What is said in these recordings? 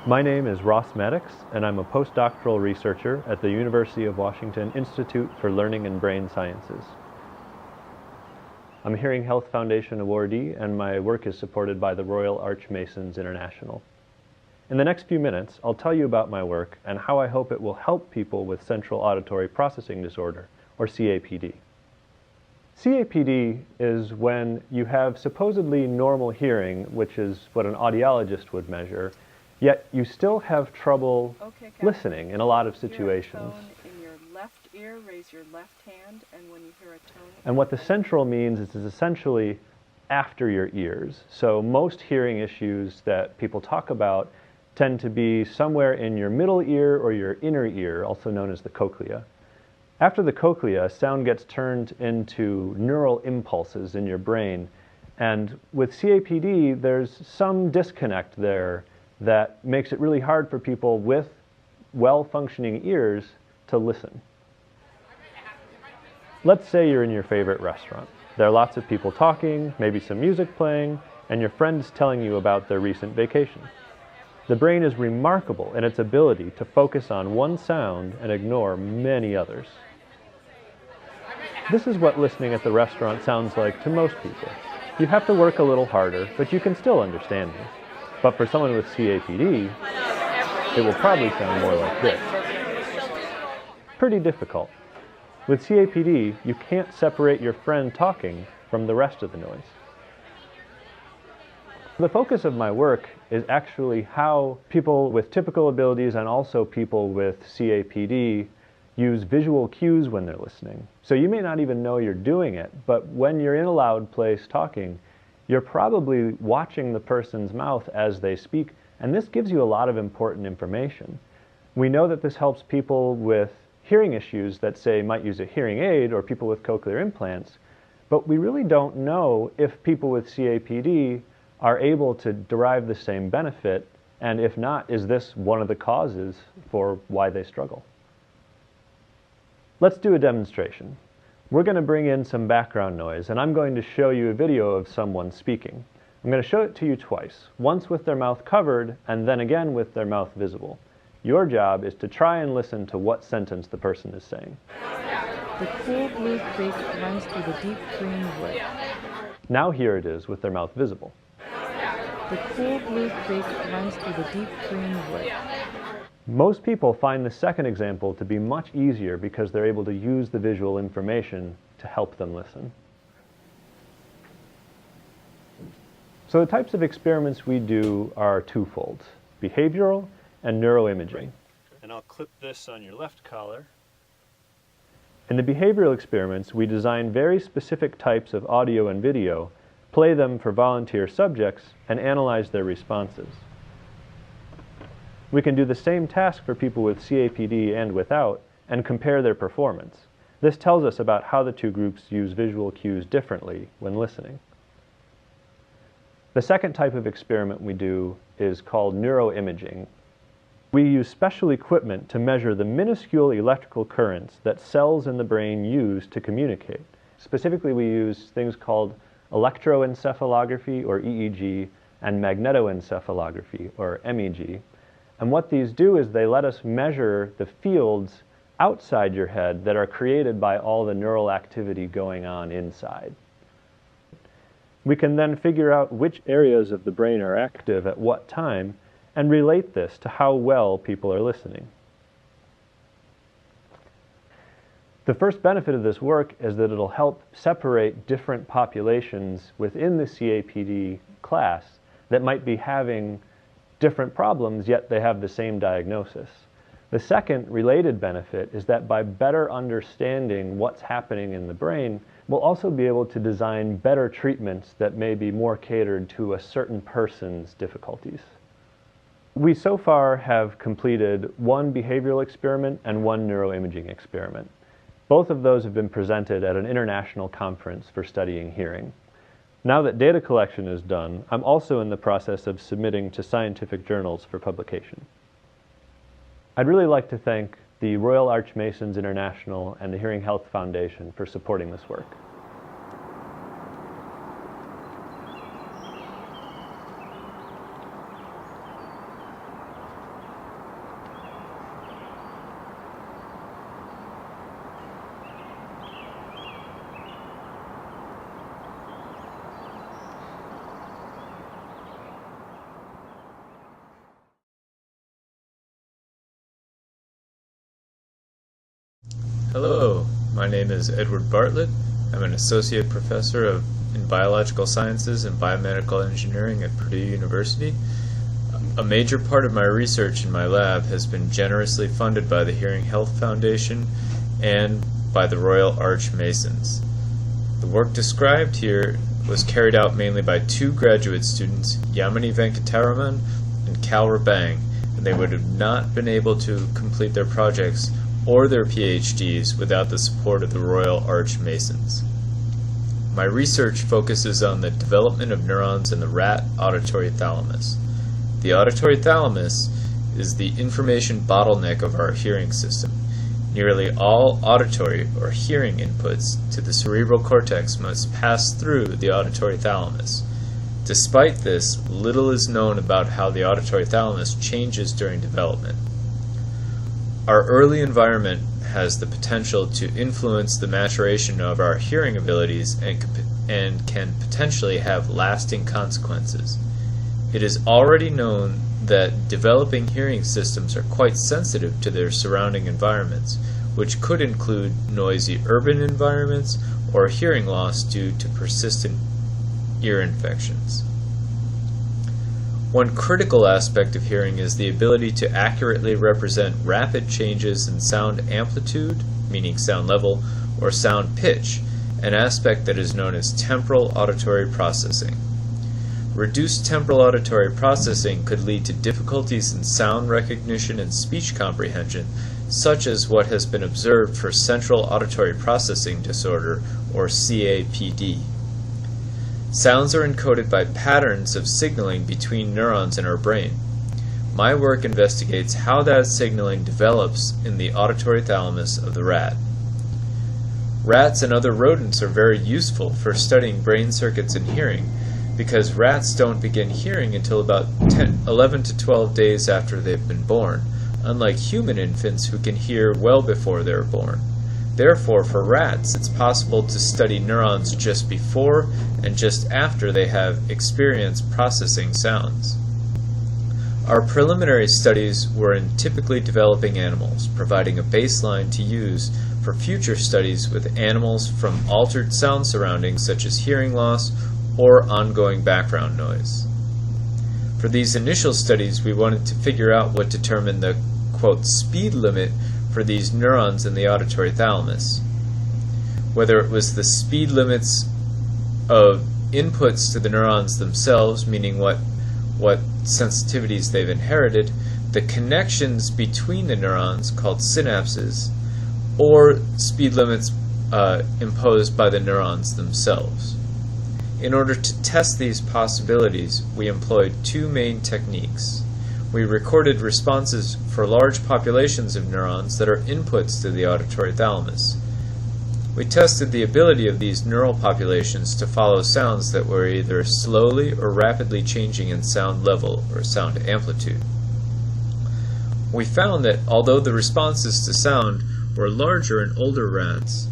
My name is Ross Maddox, and I'm a postdoctoral researcher at the University of Washington Institute for Learning and Brain Sciences. I'm a Hearing Health Foundation awardee, and my work is supported by the Royal Archmasons International. In the next few minutes, I'll tell you about my work and how I hope it will help people with Central Auditory Processing Disorder, or CAPD. CAPD is when you have supposedly normal hearing, which is what an audiologist would measure, yet you still have trouble listening in a lot of situations. In your left ear, raise your left hand, and when you hear a tone... And what the central means is essentially after your ears. So most hearing issues that people talk about tend to be somewhere in your middle ear or your inner ear, also known as the cochlea. After the cochlea, sound gets turned into neural impulses in your brain. And with CAPD, there's some disconnect there that makes it really hard for people with well-functioning ears to listen. Let's say you're in your favorite restaurant. There are lots of people talking, maybe some music playing, and your friend's telling you about their recent vacation. The brain is remarkable in its ability to focus on one sound and ignore many others. This is what listening at the restaurant sounds like to most people. You have to work a little harder, but you can still understand me. But for someone with CAPD, it will probably sound more like this. Pretty difficult. With CAPD, you can't separate your friend talking from the rest of the noise. The focus of my work is actually how people with typical abilities and also people with CAPD use visual cues when they're listening. So you may not even know you're doing it, but when you're in a loud place talking, you're probably watching the person's mouth as they speak, and this gives you a lot of important information. We know that this helps people with hearing issues that, say, might use a hearing aid or people with cochlear implants, but we really don't know if people with CAPD are able to derive the same benefit, and if not, is this one of the causes for why they struggle? Let's do a demonstration. We're going to bring in some background noise, and I'm going to show you a video of someone speaking. I'm going to show it to you twice, once with their mouth covered, and then again with their mouth visible. Your job is to try and listen to what sentence the person is saying. The cool blue creek runs through the deep green wood. Now here it is with their mouth visible. The cool blue creek runs through the deep green wood. Most people find the second example to be much easier because they're able to use the visual information to help them listen. So the types of experiments we do are twofold: behavioral and neuroimaging. And I'll clip this on your left collar. In the behavioral experiments, we design very specific types of audio and video, play them for volunteer subjects, and analyze their responses. We can do the same task for people with CAPD and without, and compare their performance. This tells us about how the two groups use visual cues differently when listening. The second type of experiment we do is called neuroimaging. We use special equipment to measure the minuscule electrical currents that cells in the brain use to communicate. Specifically, we use things called electroencephalography, or EEG, and magnetoencephalography, or MEG. And what these do is they let us measure the fields outside your head that are created by all the neural activity going on inside. We can then figure out which areas of the brain are active at what time and relate this to how well people are listening. The first benefit of this work is that it'll help separate different populations within the CAPD class that might be having different problems, yet they have the same diagnosis. The second related benefit is that by better understanding what's happening in the brain, we'll also be able to design better treatments that may be more catered to a certain person's difficulties. We so far have completed one behavioral experiment and one neuroimaging experiment. Both of those have been presented at an international conference for studying hearing. Now that data collection is done, I'm also in the process of submitting to scientific journals for publication. I'd really like to thank the Royal Archmasons International and the Hearing Health Foundation for supporting this work. Hello, my name is Edward Bartlett. I'm an associate professor in biological sciences and biomedical engineering at Purdue University. A major part of my research in my lab has been generously funded by the Hearing Health Foundation and by the Royal Arch Masons. The work described here was carried out mainly by two graduate students, Yamini Venkataraman and Kal Rabang, and they would have not been able to complete their projects or their PhDs without the support of the Royal Arch Masons. My research focuses on the development of neurons in the rat auditory thalamus. The auditory thalamus is the information bottleneck of our hearing system. Nearly all auditory or hearing inputs to the cerebral cortex must pass through the auditory thalamus. Despite this, little is known about how the auditory thalamus changes during development. Our early environment has the potential to influence the maturation of our hearing abilities and can potentially have lasting consequences. It is already known that developing hearing systems are quite sensitive to their surrounding environments, which could include noisy urban environments or hearing loss due to persistent ear infections. One critical aspect of hearing is the ability to accurately represent rapid changes in sound amplitude, meaning sound level, or sound pitch, an aspect that is known as temporal auditory processing. Reduced temporal auditory processing could lead to difficulties in sound recognition and speech comprehension, such as what has been observed for Central Auditory Processing Disorder, or CAPD. Sounds are encoded by patterns of signaling between neurons in our brain. My work investigates how that signaling develops in the auditory thalamus of the rat. Rats and other rodents are very useful for studying brain circuits in hearing, because rats don't begin hearing until about 11 to 12 days after they've been born, unlike human infants who can hear well before they're born. Therefore, for rats, it's possible to study neurons just before and just after they have experienced processing sounds. Our preliminary studies were in typically developing animals, providing a baseline to use for future studies with animals from altered sound surroundings such as hearing loss or ongoing background noise. For these initial studies, we wanted to figure out what determined the, quote, speed limit for these neurons in the auditory thalamus. Whether it was the speed limits of inputs to the neurons themselves, meaning what sensitivities they've inherited, the connections between the neurons, called synapses, or speed limits imposed by the neurons themselves. In order to test these possibilities, we employed two main techniques. We recorded responses for large populations of neurons that are inputs to the auditory thalamus. We tested the ability of these neural populations to follow sounds that were either slowly or rapidly changing in sound level or sound amplitude. We found that although the responses to sound were larger in older rats,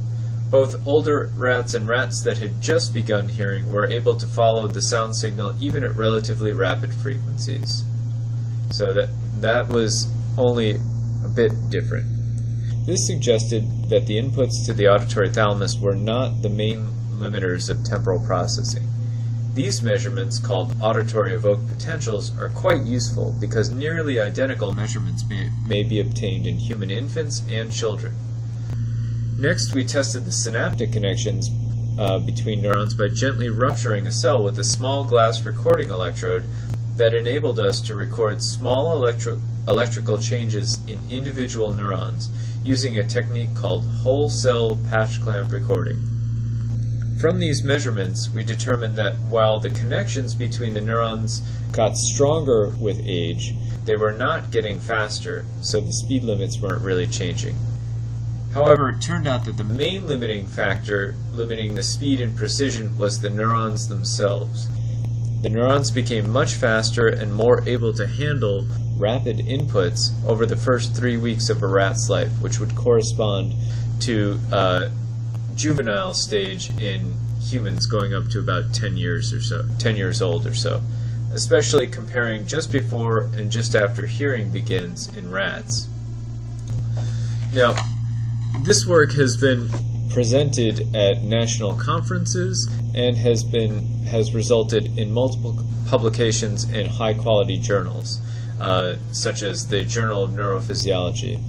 both older rats and rats that had just begun hearing were able to follow the sound signal even at relatively rapid frequencies. So that was only a bit different. This suggested that the inputs to the auditory thalamus were not the main limiters of temporal processing. These measurements, called auditory evoked potentials, are quite useful because nearly identical measurements may be obtained in human infants and children. Next, we tested the synaptic connections between neurons by gently rupturing a cell with a small glass recording electrode that enabled us to record small electrical changes in individual neurons using a technique called whole cell patch clamp recording. From these measurements, we determined that while the connections between the neurons got stronger with age, they were not getting faster, so the speed limits weren't really changing. However, it turned out that the main limiting factor limiting the speed and precision was the neurons themselves. The neurons became much faster and more able to handle rapid inputs over the first 3 weeks of a rat's life, which would correspond to a juvenile stage in humans going up to about 10 years old or so, especially comparing just before and just after hearing begins in rats. Now, This work has been presented at national conferences and has resulted in multiple publications in high-quality journals, such as the Journal of Neurophysiology.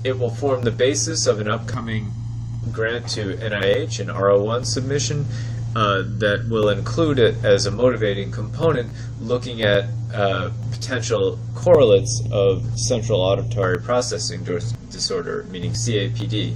It will form the basis of an upcoming grant to NIH, an R01 submission, that will include it as a motivating component, looking at potential correlates of Central Auditory Processing Disorder, meaning CAPD.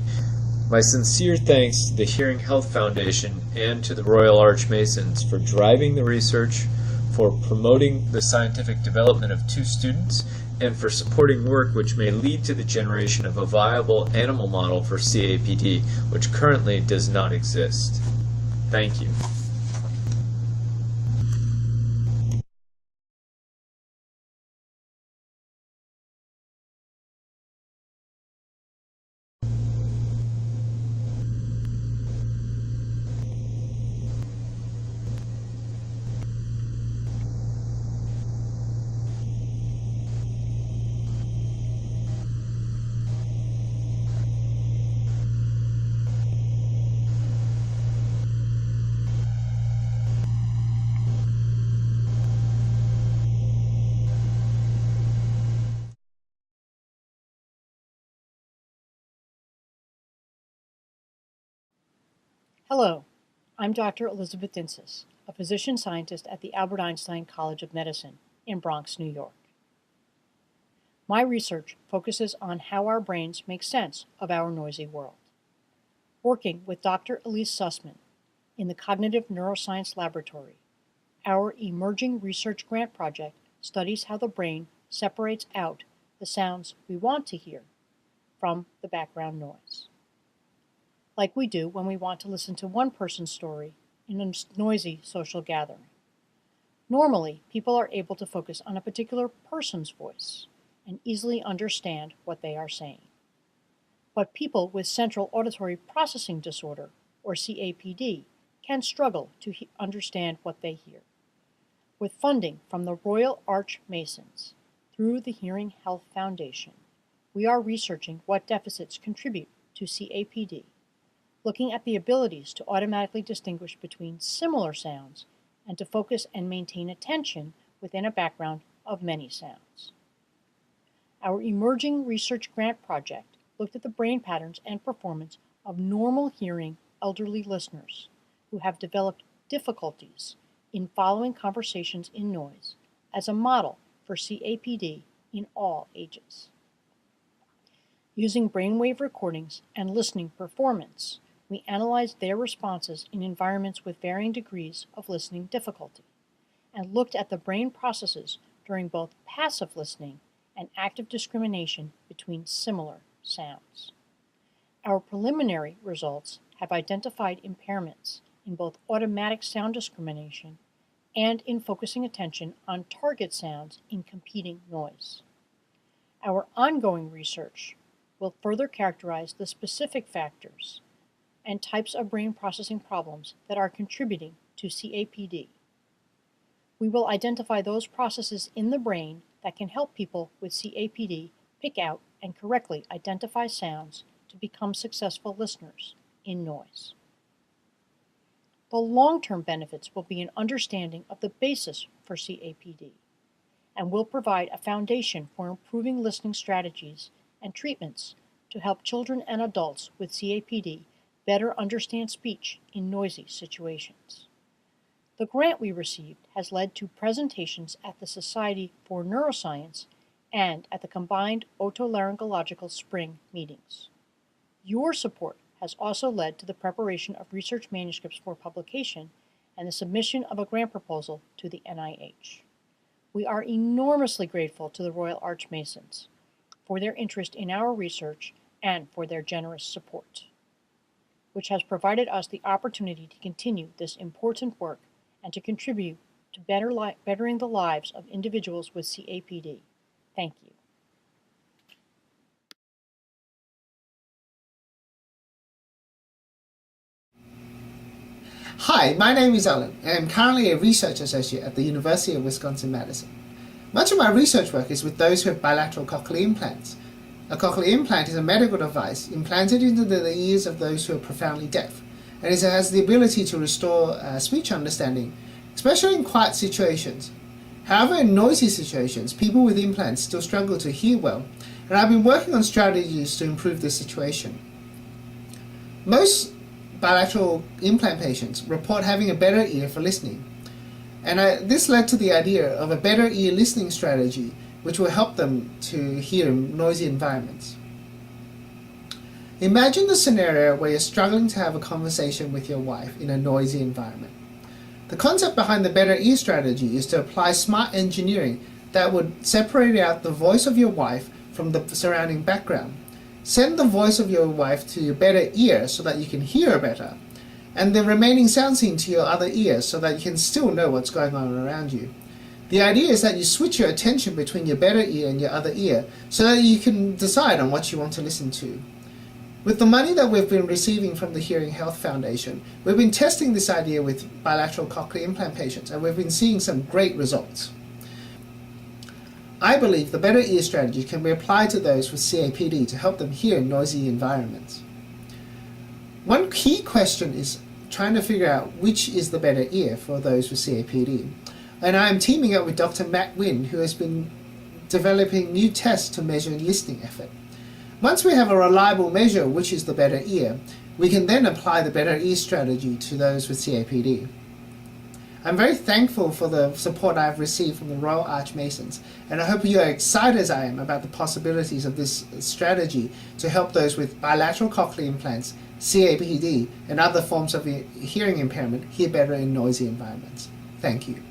My sincere thanks to the Hearing Health Foundation and to the Royal Arch Masons for driving the research, for promoting the scientific development of 2 students, and for supporting work which may lead to the generation of a viable animal model for CAPD, which currently does not exist. Thank you. Hello, I'm Dr. Elizabeth Dinsis, a physician scientist at the Albert Einstein College of Medicine in Bronx, New York. My research focuses on how our brains make sense of our noisy world. Working with Dr. Elise Sussman in the Cognitive Neuroscience Laboratory, our emerging research grant project studies how the brain separates out the sounds we want to hear from the background noise, like we do when we want to listen to one person's story in a noisy social gathering. Normally, people are able to focus on a particular person's voice and easily understand what they are saying. But people with Central Auditory Processing Disorder, or CAPD, can struggle to understand what they hear. With funding from the Royal Arch Masons through the Hearing Health Foundation, we are researching what deficits contribute to CAPD, looking at the abilities to automatically distinguish between similar sounds and to focus and maintain attention within a background of many sounds. Our emerging research grant project looked at the brain patterns and performance of normal hearing elderly listeners who have developed difficulties in following conversations in noise as a model for CAPD in all ages. Using brainwave recordings and listening performance, we analyzed their responses in environments with varying degrees of listening difficulty and looked at the brain processes during both passive listening and active discrimination between similar sounds. Our preliminary results have identified impairments in both automatic sound discrimination and in focusing attention on target sounds in competing noise. Our ongoing research will further characterize the specific factors and types of brain processing problems that are contributing to CAPD. We will identify those processes in the brain that can help people with CAPD pick out and correctly identify sounds to become successful listeners in noise. The long-term benefits will be an understanding of the basis for CAPD and will provide a foundation for improving listening strategies and treatments to help children and adults with CAPD better understand speech in noisy situations. The grant we received has led to presentations at the Society for Neuroscience and at the combined otolaryngological spring meetings. Your support has also led to the preparation of research manuscripts for publication and the submission of a grant proposal to the NIH. We are enormously grateful to the Royal Arch Masons for their interest in our research and for their generous support, which has provided us the opportunity to continue this important work and to contribute to bettering the lives of individuals with CAPD. Thank you. Hi, my name is Alan, and I'm currently a research associate at the University of Wisconsin-Madison. Much of my research work is with those who have bilateral cochlear implants. A cochlear implant is a medical device implanted into the ears of those who are profoundly deaf, and it has the ability to restore speech understanding, especially in quiet situations. However, in noisy situations, people with implants still struggle to hear well, and I've been working on strategies to improve this situation. Most bilateral implant patients report having a better ear for listening, and this led to the idea of a better ear listening strategy which will help them to hear in noisy environments. Imagine the scenario where you're struggling to have a conversation with your wife in a noisy environment. The concept behind the better ear strategy is to apply smart engineering that would separate out the voice of your wife from the surrounding background. Send the voice of your wife to your better ear so that you can hear her better, and the remaining sound scene to your other ear so that you can still know what's going on around you. The idea is that you switch your attention between your better ear and your other ear so that you can decide on what you want to listen to. With the money that we've been receiving from the Hearing Health Foundation, we've been testing this idea with bilateral cochlear implant patients, and we've been seeing some great results. I believe the better ear strategy can be applied to those with CAPD to help them hear in noisy environments. One key question is trying to figure out which is the better ear for those with CAPD. And I am teaming up with Dr. Matt Wynn, who has been developing new tests to measure listening effort. Once we have a reliable measure of which is the better ear, we can then apply the better ear strategy to those with CAPD. I'm very thankful for the support I've received from the Royal Archmasons, and I hope you are excited as I am about the possibilities of this strategy to help those with bilateral cochlear implants, CAPD, and other forms of hearing impairment hear better in noisy environments. Thank you.